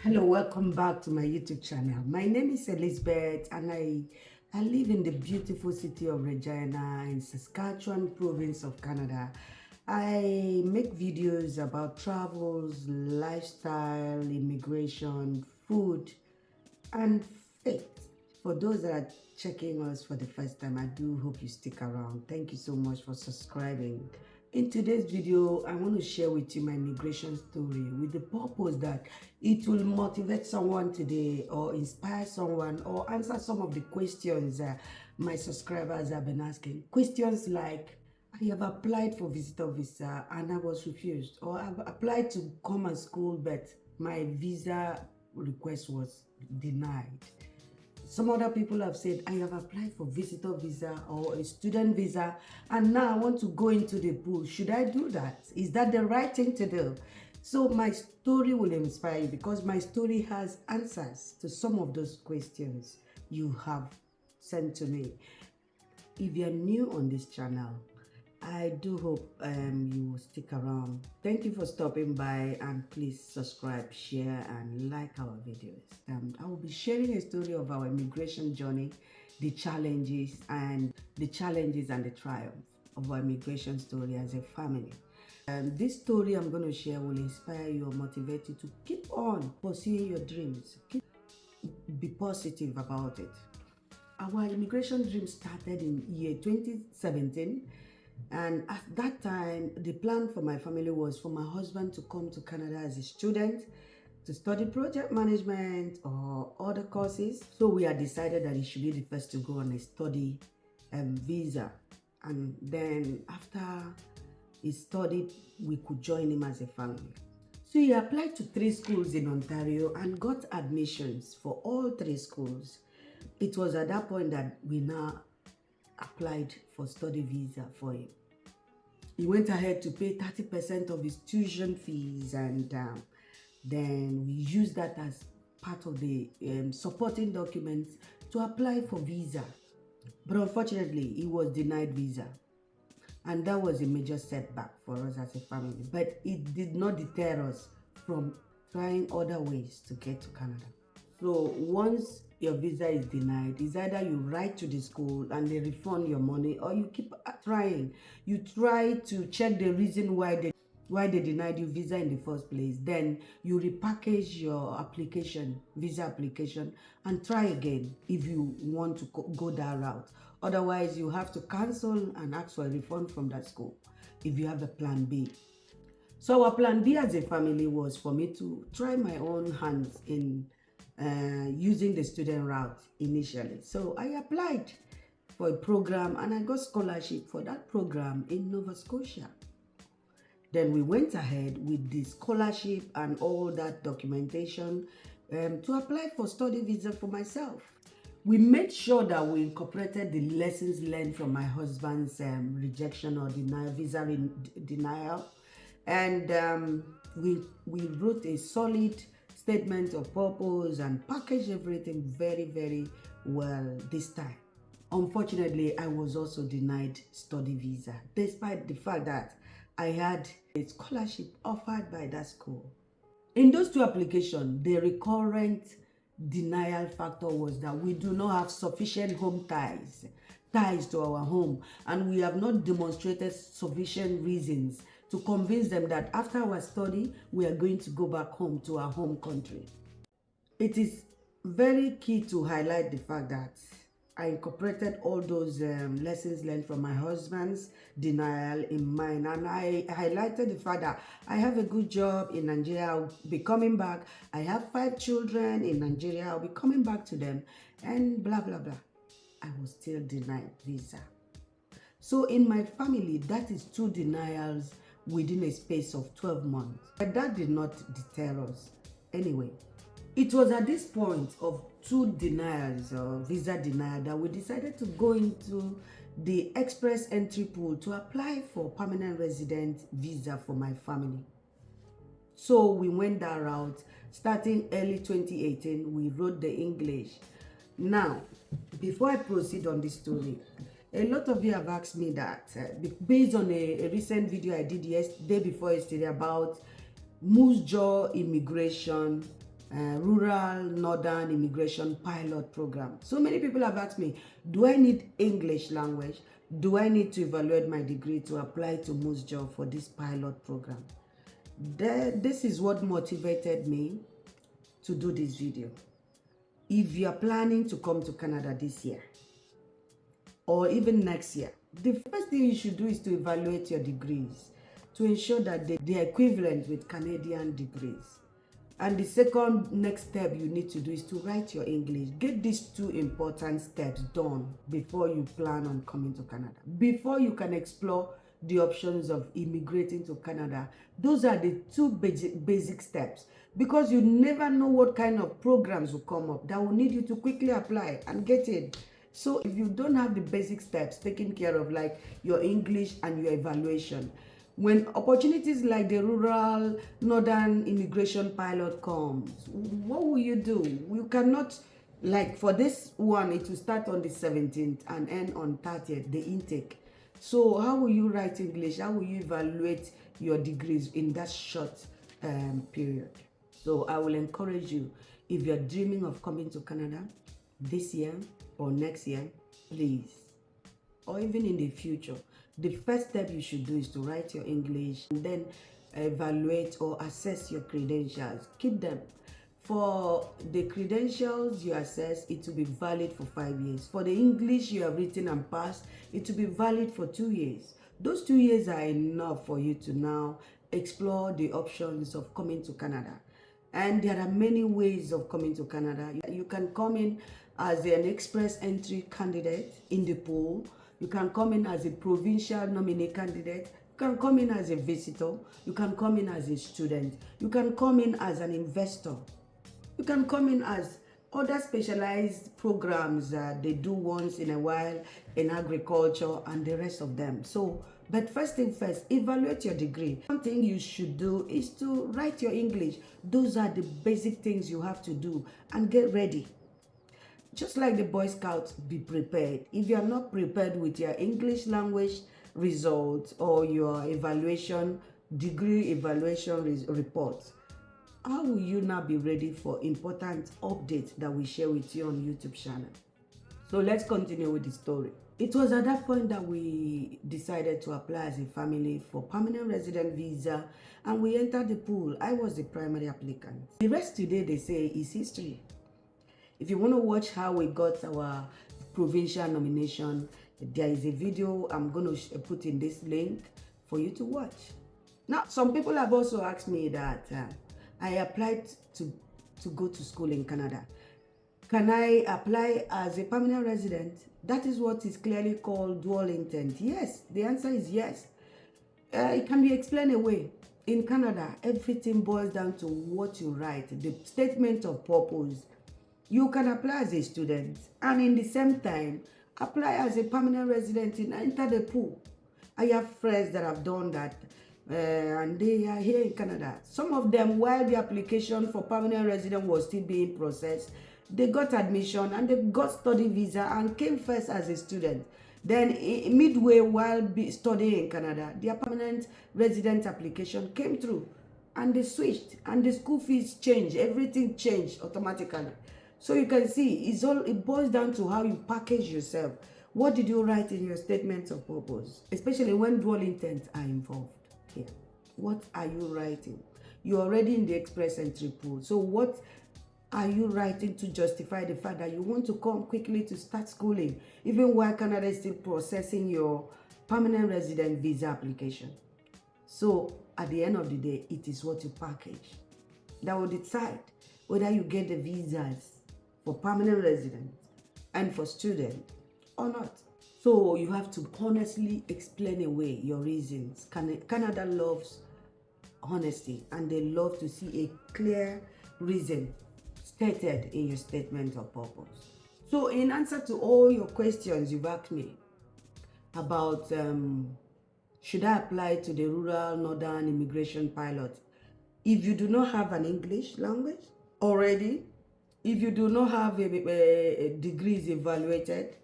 Hello, welcome back to my YouTube channel. My name is Elizabeth and I live in the beautiful city of Regina in Saskatchewan province of Canada. I make videos about travels, lifestyle, immigration, food, and faith. For those that are checking us for the first time, I do hope you stick around. Thank you so much for subscribing. In today's video, I want to share with you my migration story with the purpose that it will motivate someone today or inspire someone or answer some of the questions my subscribers have been asking. Questions like, I have applied for visitor visa and I was refused, or I've applied to come and school but my visa request was denied. Some other people have said, I have applied for visitor visa or a student visa and now I want to go into the pool. Should I do that? Is that the right thing to do? So my story will inspire you because my story has answers to some of those questions you have sent to me. If you're new on this channel, I do hope you will stick around. Thank you for stopping by and please subscribe, share and like our videos. I will be sharing a story of our immigration journey, the challenges and the triumph of our immigration story as a family. This story I'm going to share will inspire you or motivate you to keep on pursuing your dreams. Be positive about it. Our immigration dream started in year 2017. And at that time, the plan for my family was for my husband to come to Canada as a student to study project management or other courses. So we had decided that he should be the first to go on a study visa. And then after he studied, we could join him as a family. So he applied to 3 schools in Ontario and got admissions for all 3 schools. It was at that point that we now applied for study visa for him. He went ahead to pay 30% of his tuition fees and then we used that as part of the supporting documents to apply for visa. But unfortunately, he was denied visa. And that was a major setback for us as a family. But it did not deter us from trying other ways to get to Canada. So once your visa is denied, it's either you write to the school and they refund your money or you keep trying. You try to check the reason why they denied you visa in the first place. Then you repackage your application, visa application, and try again if you want to go that route. Otherwise, you have to cancel and ask for a refund from that school if you have a plan B. So our plan B as a family was for me to try my own hands in using the student route initially. So I applied for a program and I got scholarship for that program in Nova Scotia. Then we went ahead with the scholarship and all that documentation to apply for study visa for myself. We made sure that we incorporated the lessons learned from my husband's rejection or visa denial. And we wrote a solid statement of purpose and packaged everything very, very well this time. Unfortunately, I was also denied study visa, despite the fact that I had a scholarship offered by that school. In those 2 applications, the recurrent denial factor was that we do not have sufficient home ties to our home, and we have not demonstrated sufficient reasons to convince them that after our study, we are going to go back home to our home country. It is very key to highlight the fact that I incorporated all those lessons learned from my husband's denial in mine, and I highlighted the fact that I have a good job in Nigeria, I'll be coming back, I have 5 children in Nigeria, I'll be coming back to them, and blah blah blah. I was still denied visa. So in my family, that is 2 denials within a space of 12 months. But that did not deter us. Anyway, it was at this point of 2 denials or visa denial that we decided to go into the express entry pool to apply for permanent resident visa for my family. So we went that route. Starting early 2018, we wrote the English. Now, before I proceed on this story, a lot of you have asked me that based on a recent video I did day before yesterday about Moose Jaw immigration Rural Northern Immigration Pilot Program. So many people have asked me, do I need English language? Do I need to evaluate my degree to apply to most jobs for this pilot program? This is what motivated me to do this video. If you are planning to come to Canada this year or even next year, the first thing you should do is to evaluate your degrees to ensure that they are equivalent with Canadian degrees. And the second next step you need to do is to write your English. Get these two important steps done before you plan on coming to Canada. Before you can explore the options of immigrating to Canada, those are the two basic steps, because you never know what kind of programs will come up that will need you to quickly apply and get it. So if you don't have the basic steps taken care of, like your English and your evaluation, when opportunities like the Rural Northern Immigration Pilot comes, what will you do? You cannot, like for this one, it will start on the 17th and end on 30th, the intake. So how will you write English? How will you evaluate your degrees in that short period? So I will encourage you, if you're dreaming of coming to Canada this year or next year, please, or even in the future, the first step you should do is to write your English and then evaluate or assess your credentials. Keep them. For the credentials you assess, it will be valid for 5 years. For the English you have written and passed, it will be valid for 2 years. Those 2 years are enough for you to now explore the options of coming to Canada. And there are many ways of coming to Canada. You can come in as an express entry candidate in the pool. You can come in as a provincial nominee candidate. You can come in as a visitor. You can come in as a student. You can come in as an investor. You can come in as other specialized programs they do once in a while in agriculture and the rest of them. So, but first thing first, evaluate your degree. One thing you should do is to write your English. Those are the basic things you have to do, and get ready. Just like the Boy Scouts, be prepared. If you are not prepared with your English language results or your evaluation, degree evaluation reports, how will you now be ready for important updates that we share with you on YouTube channel? So let's continue with the story. It was at that point that we decided to apply as a family for permanent resident visa, and we entered the pool. I was the primary applicant. The rest today, they say, is history. If you want to watch how we got our provincial nomination, there is a video I'm going to put in this link for you to watch. Now, some people have also asked me that I applied to go to school in Canada. Can I apply as a permanent resident? That is what is clearly called dual intent. Yes, the answer is yes. It can be explained away. In Canada, everything boils down to what you write, the statement of purpose. You can apply as a student and in the same time apply as a permanent resident and enter the pool. I have friends that have done that and they are here in Canada. Some of them, while the application for permanent resident was still being processed, they got admission and they got study visa and came first as a student. Then midway while studying in Canada, their permanent resident application came through and they switched and the school fees changed. Everything changed automatically. So you can see, it boils down to how you package yourself. What did you write in your statements of purpose? Especially when dual intents are involved here. What are you writing? You're already in the express entry pool. So what are you writing to justify the fact that you want to come quickly to start schooling, even while Canada is still processing your permanent resident visa application? So at the end of the day, it is what you package that will decide whether you get the visas for permanent residents and for students or not. So you have to honestly explain away your reasons. Canada loves honesty and they love to see a clear reason stated in your statement of purpose. So in answer to all your questions you've asked me about should I apply to the Rural Northern Immigration Pilot, if you do not have an English language already, if you do not have a degrees evaluated,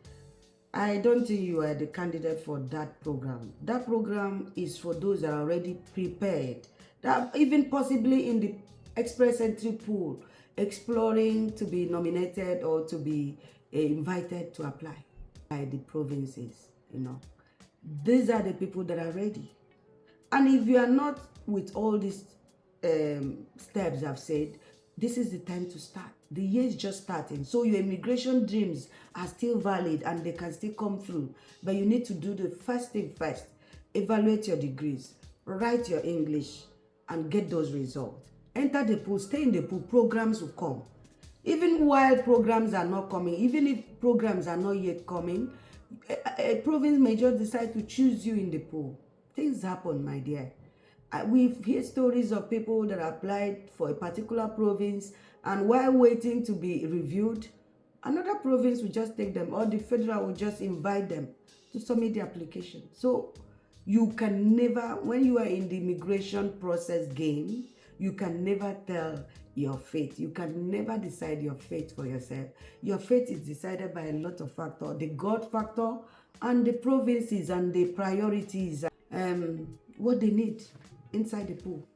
I don't think you are the candidate for that program. That program is for those that are already prepared, that even possibly in the express entry pool, exploring to be nominated or to be invited to apply by the provinces, you know. These are the people that are ready. And if you are not with all these steps I've said, this is the time to start. The year is just starting. So your immigration dreams are still valid and they can still come through. But you need to do the first thing first. Evaluate your degrees, write your English, and get those results. Enter the pool, stay in the pool, programs will come. Even while programs are not coming, even if programs are not yet coming, a province may just decide to choose you in the pool. Things happen, my dear. We've heard stories of people that applied for a particular province, and while waiting to be reviewed, another province will just take them, or the federal will just invite them to submit the application. So you can never, when you are in the immigration process game, you can never tell your fate. You can never decide your fate for yourself. Your fate is decided by a lot of factors, the God factor and the provinces and the priorities, what they need inside the pool.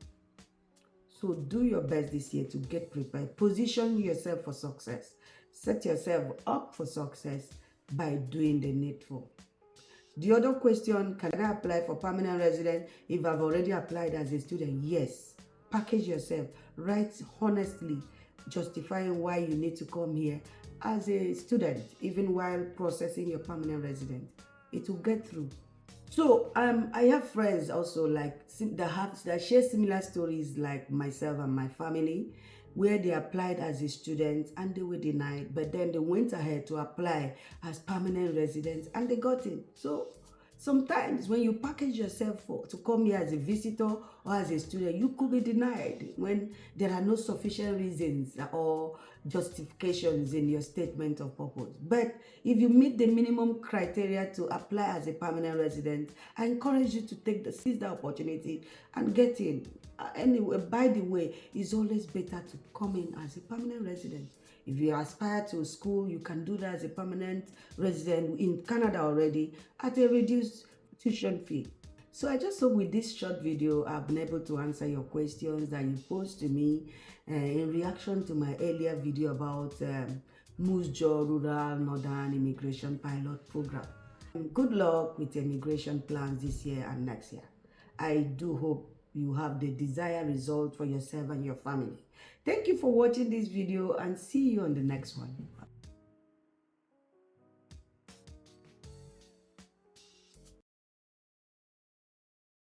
So do your best this year to get prepared. Position yourself for success. Set yourself up for success by doing the needful. The other question, can I apply for permanent resident if I've already applied as a student? Yes. Package yourself. Write honestly, justifying why you need to come here as a student, even while processing your permanent resident. It will get through. So I have friends also like that share similar stories like myself and my family, where they applied as a student and they were denied, but then they went ahead to apply as permanent residents and they got in. So sometimes when you package yourself to come here as a visitor or as a student, you could be denied when there are no sufficient reasons or justifications in your statement of purpose. But if you meet the minimum criteria to apply as a permanent resident, I encourage you to seize the opportunity and get in. Anyway, by the way, it's always better to come in as a permanent resident. If you aspire to school, you can do that as a permanent resident in Canada already at a reduced tuition fee. So I just hope with this short video, I've been able to answer your questions that you posed to me in reaction to my earlier video about Moose Jaw Rural Northern Immigration Pilot Program. Good luck with immigration plans this year and next year. I do hope you have the desired result for yourself and your family. Thank you for watching this video and see you on the next one.